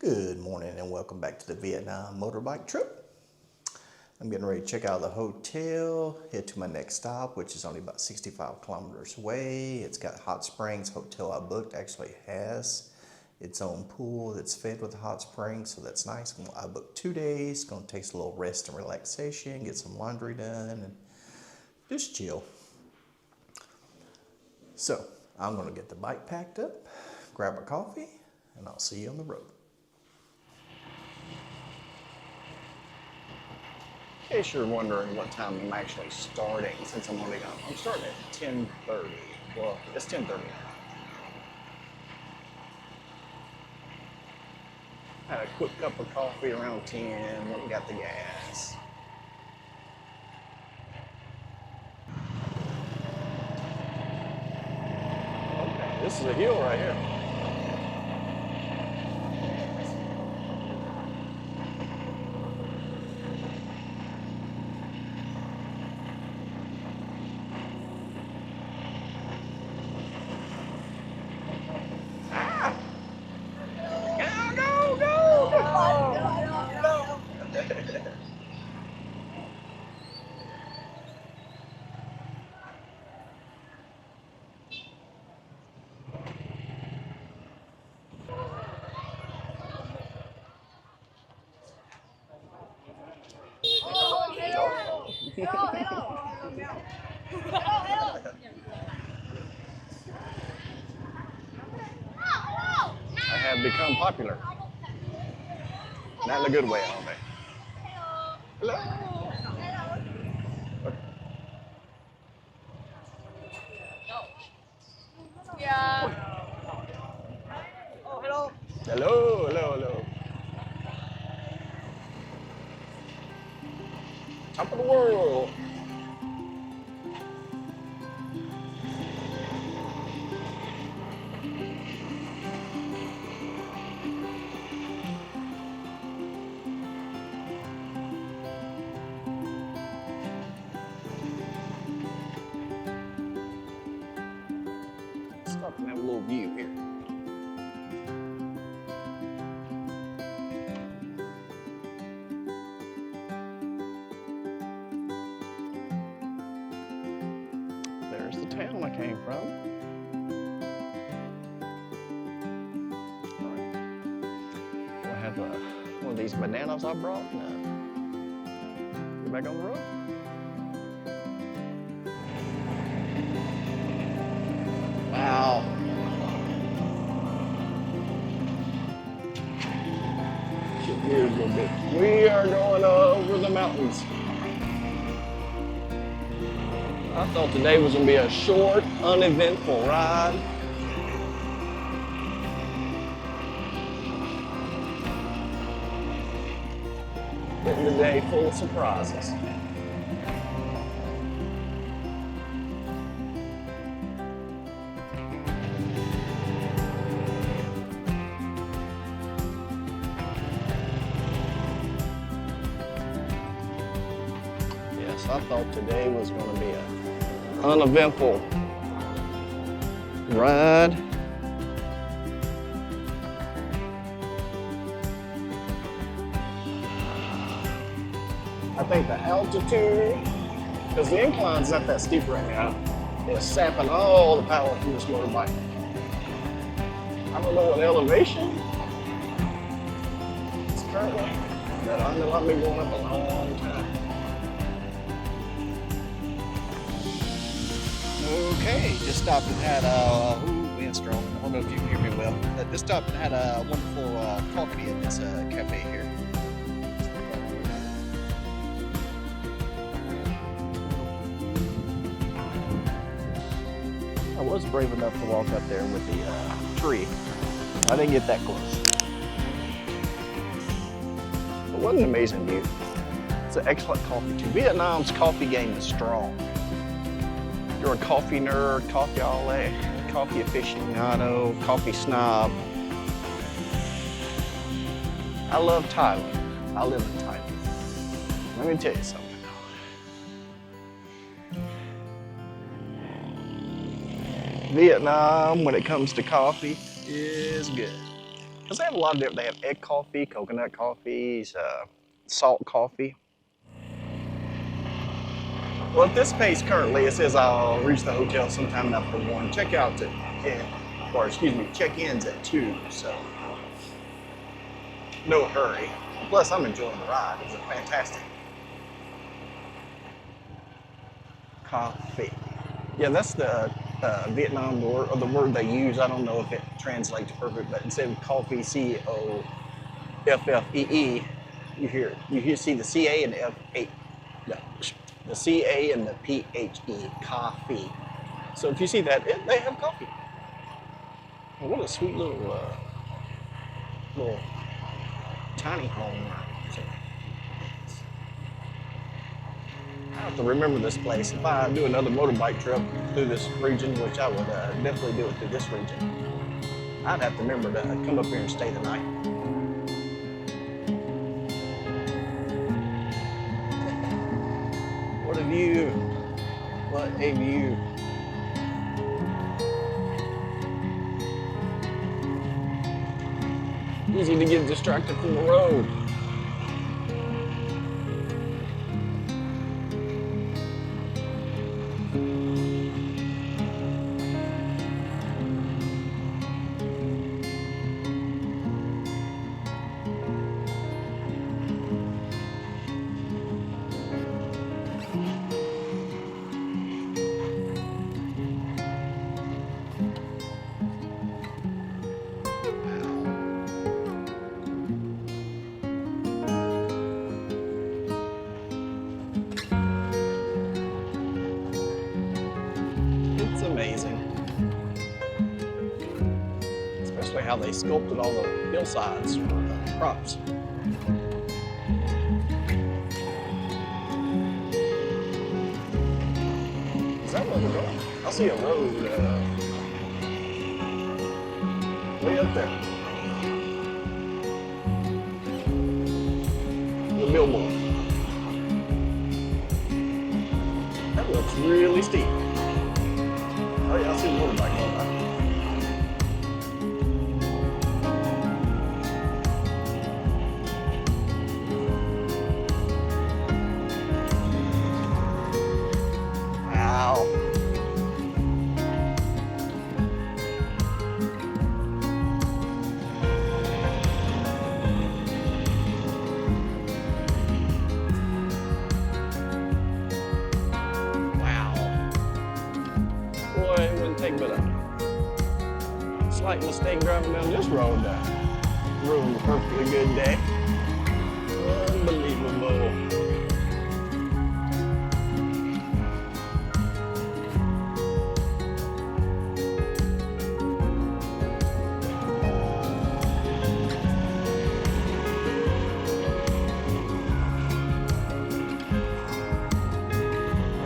Good morning and welcome back to the Vietnam Motorbike Trip. I'm getting ready to check out the hotel, head to my next stop, which is only about 65 kilometers away. It's got hot springs. Hotel I booked actually has its own pool that's fed with hot springs, so that's nice. I booked 2 days, gonna take a little rest and relaxation, get some laundry done, and just chill. So I'm gonna get the bike packed up, grab a coffee, and I'll see you on the road. In case you're wondering what time I'm actually starting, since I'm starting at 10:30. Well, it's 10:30 now. Had a quick cup of coffee around 10, went and got the gas. Okay, this is a hill right here. I have become popular. Not in a good way, all day. Hello. Yeah. Oh, hello. Hello, hello, hello. Top of the world. Stop and have a little view here. There's the town I came from. All right. Do I have one of these bananas I brought? No. Get back on the road. Wow. Shift gears a little bit. We are going over the mountains. I thought today was going to be a short, uneventful ride. Getting the day full of surprises. Yes, I thought today was going to be an uneventful ride. I think the altitude, because the incline's not that steep right now, is sapping all the power from this motorbike. I don't know what elevation it's currently, but I know I've been going up a long time. Okay, just stopped and had wind strong. I don't know if you can hear me well. Just stopped and had a wonderful coffee at this cafe here. I was brave enough to walk up there with the tree. I didn't get that close. But what an amazing view. It's an excellent coffee too. Vietnam's coffee game is strong. If you're a coffee nerd, coffee ole, coffee aficionado, coffee snob. I love Thailand. I live in Thailand. Let me tell you something. Vietnam, when it comes to coffee, is good. Because they have a lot of different, they have egg coffee, coconut coffees, salt coffee. Well, at this pace currently, it says I'll reach the hotel sometime after 1. Check in's at 2, so no hurry. Plus, I'm enjoying the ride. It's fantastic. Coffee. Yeah, that's the Vietnam word, or the word they use. I don't know if it translates perfect, but instead of coffee, COFFEE, you see the CA and the F8. No, the CA and the PHE, coffee. So if you see that, they have coffee. Well, what a sweet little tiny home. I have to remember this place. If I do another motorbike trip through this region, which I would definitely do it through this region, I'd have to remember to come up here and stay the night. What a view. What a view. Easy to get distracted from the road. It's amazing. Especially how they sculpted all the hillsides for the crops. Is that where we're going? I see a road way up there. The billboard. That looks really steep. Oh yeah, I see the motorbike going by. Wow. Boy, it wouldn't take but a slight mistake driving down this road to ruin a perfectly good day. Unbelievable.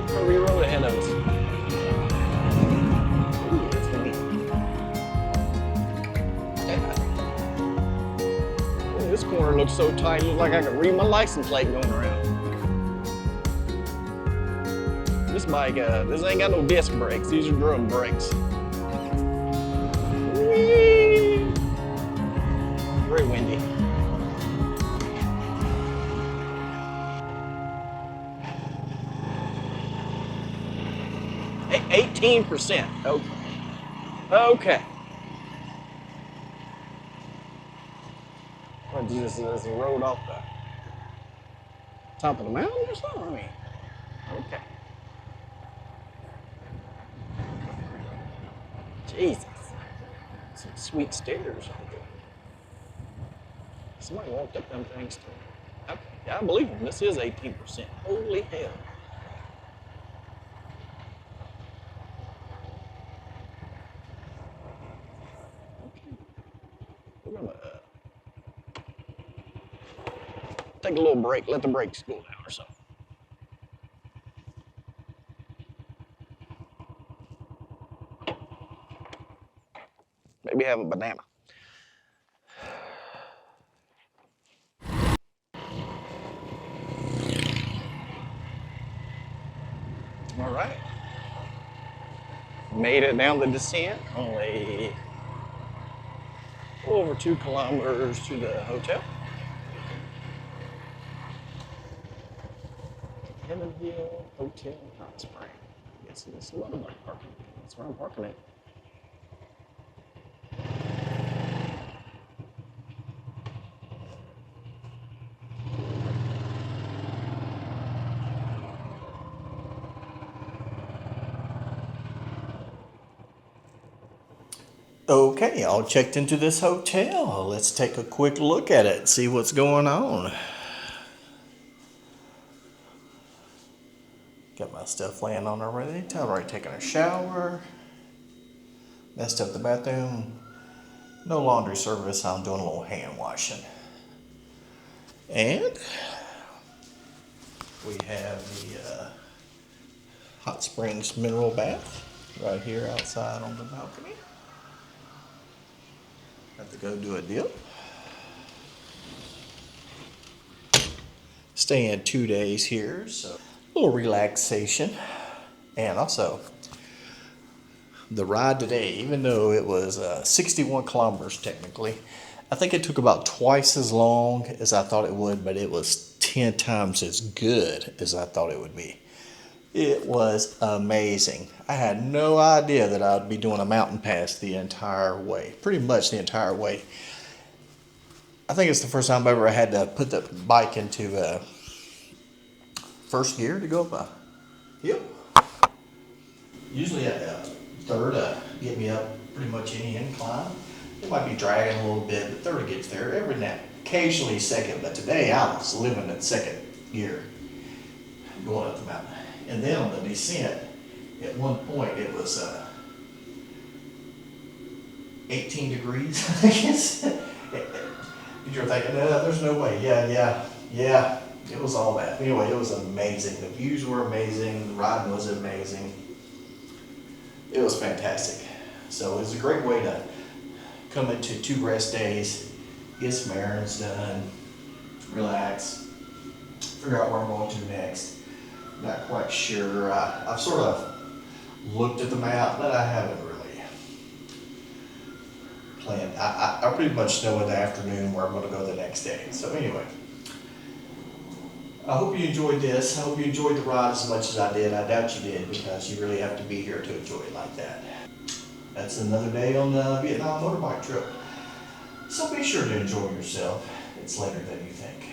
Curvy road ahead of us. This corner looks so tight, it looks like I could read my license plate going around. This bike, this ain't got no disc brakes, these are drum brakes. Whee! Very windy. Hey, 18%, okay. Okay. What, is this a road off the top of the mountain or something? I mean, okay. Jesus. Some sweet stairs. Somebody walked up them things too. Okay, yeah, I believe them. This is 18%. Holy hell. Okay. We're gonna take a little break, let the brakes go down or something. Maybe have a banana. All right. Made it down the descent. Only over 2 kilometers to the hotel. Heaven Hill Hotel Hot Spring. Yes, it's a motorbike parking. That's where I'm parking at. Okay, all checked into this hotel. Let's take a quick look at it, see what's going on. Got my stuff laying on already. Already taking a shower. Messed up the bathroom. No laundry service. I'm doing a little hand washing. And we have the hot springs mineral bath right here outside on the balcony. Have to go do a dip. Staying 2 days here, so a little relaxation. And also, the ride today, even though it was 61 kilometers technically, I think it took about twice as long as I thought it would, but it was 10 times as good as I thought it would be. It was amazing. I had no idea that I'd be doing a mountain pass the entire way, pretty much the entire way. I think it's the first time I've ever had to put the bike into first gear to go up a hill. Usually at third, get me up pretty much any incline. It might be dragging a little bit, but third gets there every now. Occasionally second, but today I was living in second gear going up the mountain. And then on the descent, at one point it was 18 degrees, I guess. You're thinking, no, there's no way. Yeah, it was all that. Anyway, it was amazing. The views were amazing. The riding was amazing. It was fantastic. So it was a great way to come into 2 rest days, get some errands done, relax, figure out where I'm going to next. Not quite sure. I've sort of looked at the map, but I haven't really planned. I pretty much know in the afternoon where I'm going to go the next day. So anyway, I hope you enjoyed this. I hope you enjoyed the ride as much as I did. I doubt you did, because you really have to be here to enjoy it like that. That's another day on the Vietnam Motorbike Trip. So be sure to enjoy yourself. It's later than you think.